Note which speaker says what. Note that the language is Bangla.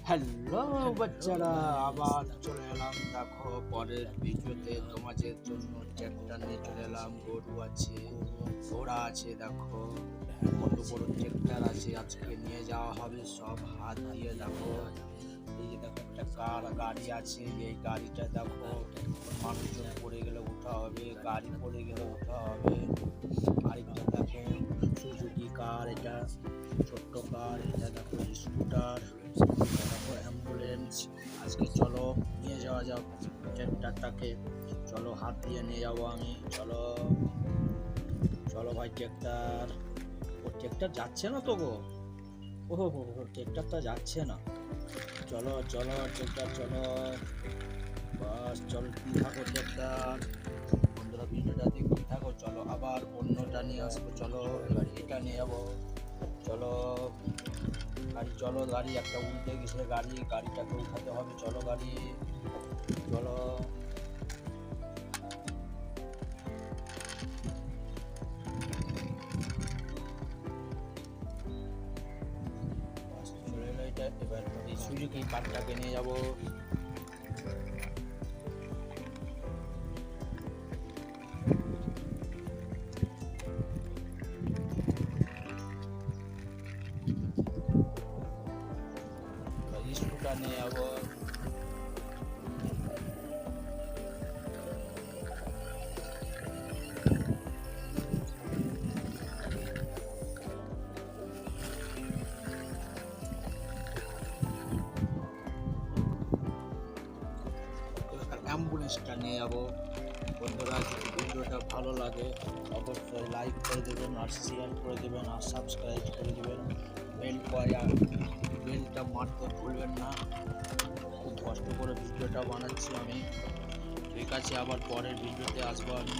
Speaker 1: হ্যালো বাচ্চারা, আবার চলে এলাম দেখো পরের ভিডিওতে। তোমাদের জন্য ট্র্যাক্টর নিয়ে চলে এলাম। গরু আছে, ঘোড়া আছে, দেখো কত বড় ট্র্যাক্টর আছে। আজকে নিয়ে যাওয়া হবে সব হাত দিয়ে। দেখো এই যে দেখো একটা গাড়ি আছে, এই গাড়িটা দেখো মানুষজন পড়ে গেলে উঠা হবে, গাড়ি পড়ে গেলে উঠা হবে। আরেকটা দেখো সুজুকি কার, এটা ছোট্ট কার, এটা দেখো স্কুটার, দেখো অ্যাম্বুলেন্স। আজকে চলো নিয়ে যাওয়া যাক ট্র্যাক্টরটাকে। চলো হাত দিয়ে নিয়ে যাবো আমি। চলো চলো ভাই ট্র্যাক্টর। ও ট্র্যাক্টর যাচ্ছে না তো গো। ওহো হো হো, ট্র্যাক্টরটা যাচ্ছে না। চলো চলো ট্র্যাক্টর চলো, বাস চলতে থাকো ট্র্যাক্টর। বন্ধুরা ভিডিওটা দেখতে থাকো। চলো আবার অন্যটা নিয়ে আসবো। চলো এবার এটা নিয়ে যাবো। চলো গাড়ি, চলো গাড়ি একটা উল্টে গেছে, গাড়িটাকে উঠাতে হবে। চলো গাড়ি চলো। চলে এলো এটা। এবার এই সুজুকি কারটাকে নিয়ে যাবো। স্কুটার নিয়ে যাবো। অ্যাম্বুলেন্সটা নিয়ে যাবো। বন্ধুরা যদি ভিডিওটা ভালো লাগে অবশ্যই লাইক করে দেবেন, আর শেয়ার করে দেবেন, আর সাবস্ক্রাইব করে দেবেন। বেলটা মারতে ভুলবেন না। খুব কষ্ট করে ভিডিওটা বানাচ্ছি আমি। ঠিক আছে, আবার পরের ভিডিওতে আসবো আমি।